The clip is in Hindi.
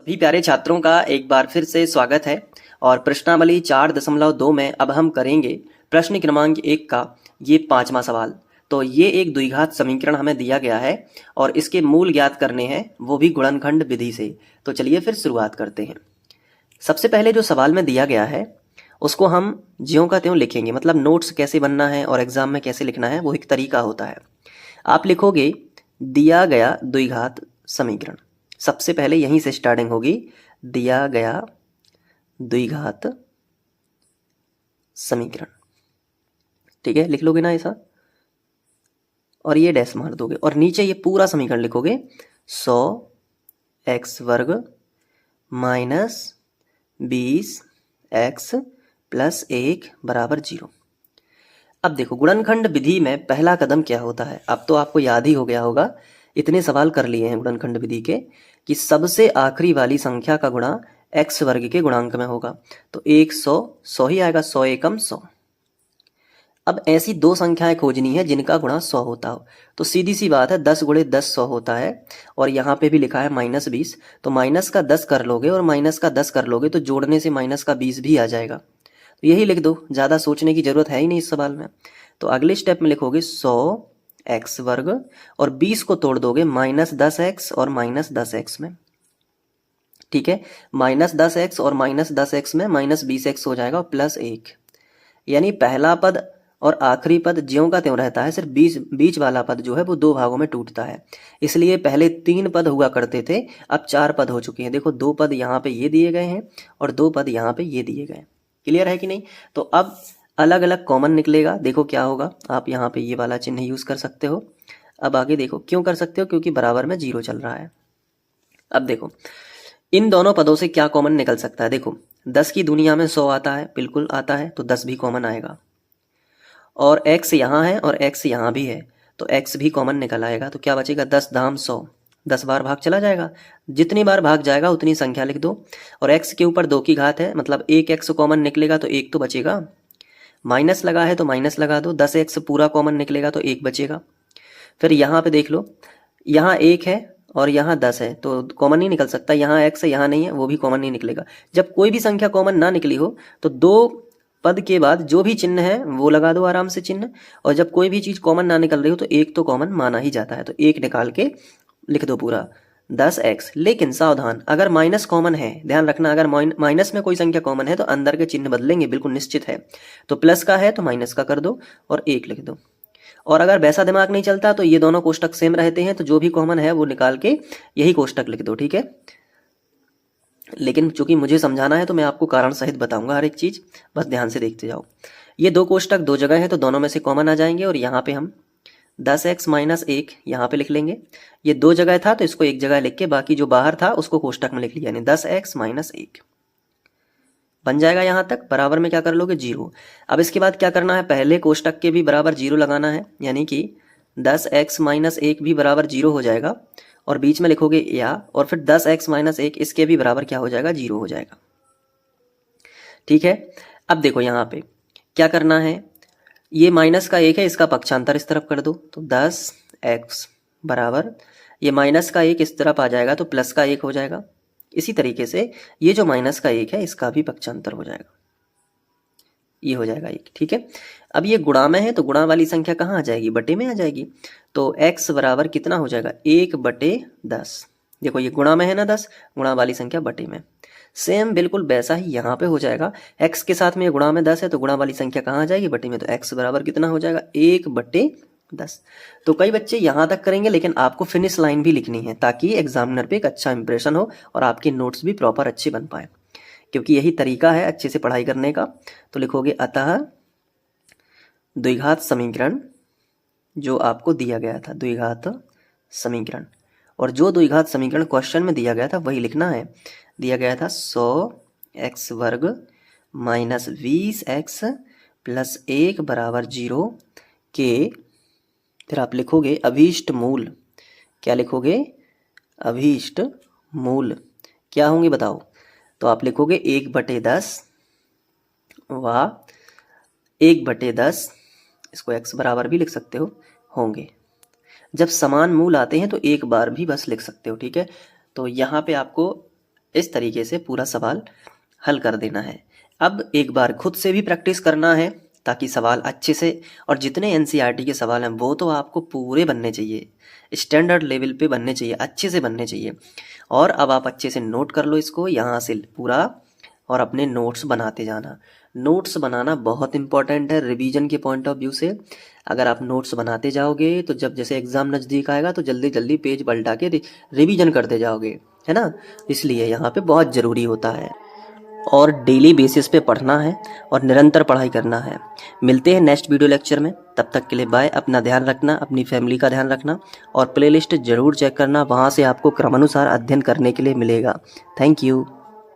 सभी प्यारे छात्रों का एक बार फिर से स्वागत है और प्रश्नावली 4.2 में अब हम करेंगे प्रश्न क्रमांक 1 का ये 5वां सवाल। तो ये एक द्विघात समीकरण हमें दिया गया है और इसके मूल ज्ञात करने हैं, वो भी गुणनखंड विधि से। तो चलिए फिर शुरुआत करते हैं। सबसे पहले जो सवाल में दिया गया है उसको हम ज्यों का त्यों लिखेंगे, मतलब नोट्स कैसे बनना है और एग्जाम में कैसे लिखना है वो एक तरीका होता है। आप लिखोगे दिया गया द्विघात समीकरण, सबसे पहले यहीं से स्टार्टिंग होगी। दिया गया द्विघात समीकरण, ठीक है, लिख लोगे ना ऐसा, और ये डैश मार दोगे और नीचे ये पूरा समीकरण लिखोगे 100x वर्ग माइनस 20x प्लस 1 बराबर 0। अब देखो गुणनखंड विधि में पहला कदम क्या होता है, अब तो आपको याद ही हो गया होगा, इतने सवाल कर लिए हैं गुणनखंड विधि के कि सबसे आखिरी वाली संख्या का गुणा x वर्ग के गुणांक में होगा। तो 100 ही आएगा, 100 एकम 100। अब ऐसी दो संख्याएं खोजनी है जिनका गुणा 100 होता हो। तो सीधी सी बात है, 10 गुणे 10 100 होता है और यहाँ पे भी लिखा है -20। तो माइनस का 10 कर लोगे और माइनस का 10 कर लोगे तो जोड़ने से माइनस का 20 भी आ जाएगा। तो यही लिख दो, ज़्यादा सोचने की जरूरत है ही नहीं इस सवाल में। तो अगले स्टेप में लिखोगे 100x वर्ग और 20 को तोड़ दोगे -10x और -10x में, ठीक है। -10x और -10x में -20x हो जाएगा और प्लस 1, यानी पहला पद और आखिरी पद ज्यों का त्यों रहता है, सिर्फ बीच वाला पद जो है वो दो भागों में टूटता है। इसलिए पहले 3 पद हुआ करते थे, अब 4 पद हो चुके हैं। देखो 2 पद यहाँ पे ये दिए गए हैं और 2 पद यहाँ पे ये दिए गए। क्लियर है कि नहीं? तो अब अलग अलग कॉमन निकलेगा। देखो क्या होगा, आप यहाँ पे ये वाला चिन्ह यूज कर सकते हो। अब आगे देखो, क्यों कर सकते हो, क्योंकि बराबर में 0 चल रहा है। अब देखो इन दोनों पदों से क्या कॉमन निकल सकता है। देखो 10 की दुनिया में 100 आता है, बिल्कुल आता है, तो 10 भी कॉमन आएगा। और x यहाँ है और x यहाँ भी है, तो x भी कॉमन निकल आएगा। तो क्या बचेगा, 10 धाम 100, 10 बार भाग चला जाएगा। जितनी बार भाग जाएगा उतनी संख्या लिख दो। और x के ऊपर 2 की घात है, मतलब एक x कॉमन निकलेगा तो 1 तो बचेगा। माइनस लगा है तो माइनस लगा दो, 10x पूरा कॉमन निकलेगा तो 1 बचेगा। फिर यहाँ पे देख लो, यहाँ 1 है और यहाँ 10 है, तो कॉमन नहीं निकल सकता। यहाँ x है, यहाँ नहीं है, वो भी कॉमन नहीं निकलेगा। जब कोई भी संख्या कॉमन ना निकली हो तो 2 पद के बाद जो भी चिन्ह है वो लगा दो आराम से चिन्ह, और जब कोई भी चीज कॉमन ना निकल रही हो तो 1 तो कॉमन माना ही जाता है, तो 1 निकाल के लिख दो पूरा 10x। लेकिन सावधान, अगर माइनस कॉमन है, ध्यान रखना, अगर माइनस में कोई संख्या कॉमन है तो अंदर के चिन्ह बदलेंगे, बिल्कुल निश्चित है। तो प्लस का है तो माइनस का कर दो और 1 लिख दो। और अगर वैसा दिमाग नहीं चलता तो ये दोनों कोष्टक सेम रहते हैं, तो जो भी कॉमन है वो निकाल के यही कोष्टक लिख दो, ठीक है। लेकिन चूंकि मुझे समझाना है तो मैं आपको कारण सहित बताऊंगा हर एक चीज, बस ध्यान से देखते जाओ। ये दो कोष्टक दो जगह है तो दोनों में से कॉमन आ जाएंगे और यहाँ पे हम 10x माइनस 1 यहाँ पे लिख लेंगे। ये 2 जगह था तो इसको एक जगह लिख के बाकी जो बाहर था उसको कोष्टक में लिख लिया, यानी 10x माइनस 1 बन जाएगा। यहाँ तक बराबर में क्या कर लोगे, 0। अब इसके बाद क्या करना है, पहले कोष्टक के भी बराबर 0 लगाना है, यानी कि 10x माइनस 1 भी बराबर 0 हो जाएगा और बीच में लिखोगे या, और फिर 10x माइनस 1 इसके भी बराबर क्या हो जाएगा, 0 हो जाएगा, ठीक है। अब देखो यहाँ पे क्या करना है, ये माइनस का 1 है, इसका पक्षांतर इस तरफ कर दो, तो 10x बराबर ये माइनस का 1 इस तरफ आ जाएगा तो प्लस का 1 हो जाएगा। इसी तरीके से ये जो माइनस का 1 है इसका भी पक्षांतर हो जाएगा, ये हो जाएगा 1, ठीक है। अब ये गुणा में है तो गुणा वाली संख्या कहाँ आ जाएगी, बटे में आ जाएगी। तो x बराबर कितना हो जाएगा, 1/10। देखो ये गुणा में है ना 10, गुणा वाली संख्या बटे में। सेम बिल्कुल वैसा ही यहाँ पे हो जाएगा, x के साथ में ये गुणा में 10 है तो गुणा वाली संख्या कहाँ आ जाएगी, बटे में। तो x बराबर कितना हो जाएगा, 1/10। तो कई बच्चे यहाँ तक करेंगे लेकिन आपको फिनिश लाइन भी लिखनी है ताकि एग्जामिनर पे एक अच्छा इंप्रेशन हो और आपके नोट्स भी प्रॉपर अच्छे बन पाए, क्योंकि यही तरीका है अच्छे से पढ़ाई करने का। तो लिखोगे अतः द्विघात समीकरण जो आपको दिया गया था, द्विघात समीकरण, और जो द्विघात समीकरण क्वेश्चन में दिया गया था वही लिखना है। दिया गया था 100x वर्ग माइनस 20x प्लस 1 बराबर 0 के, फिर आप लिखोगे अभीष्ट मूल। क्या लिखोगे, अभीष्ट मूल क्या होंगे बताओ। तो आप लिखोगे 1/10 व 1/10, इसको x बराबर भी लिख सकते हो, होंगे। जब समान मूल आते हैं तो एक बार भी बस लिख सकते हो, ठीक है। तो यहाँ पे आपको इस तरीके से पूरा सवाल हल कर देना है। अब एक बार खुद से भी प्रैक्टिस करना है ताकि सवाल अच्छे से, और जितने एनसीईआरटी के सवाल हैं वो तो आपको पूरे बनने चाहिए, स्टैंडर्ड लेवल पे बनने चाहिए, अच्छे से बनने चाहिए। और अब आप अच्छे से नोट कर लो इसको यहाँ से पूरा, और अपने नोट्स बनाते जाना। नोट्स बनाना बहुत इंपॉर्टेंट है रिवीजन के पॉइंट ऑफ व्यू से। अगर आप नोट्स बनाते जाओगे तो जब जैसे एग्ज़ाम नज़दीक आएगा तो जल्दी जल्दी पेज पलटा के रिवीजन करते जाओगे, है ना। इसलिए यहाँ पे बहुत ज़रूरी होता है, और डेली बेसिस पे पढ़ना है और निरंतर पढ़ाई करना है। मिलते हैं नेक्स्ट वीडियो लेक्चर में, तब तक के लिए बाय। अपना ध्यान रखना, अपनी फैमिली का ध्यान रखना, और प्लेलिस्ट ज़रूर चेक करना, वहाँ से आपको क्रमानुसार अध्ययन करने के लिए मिलेगा। Thank you.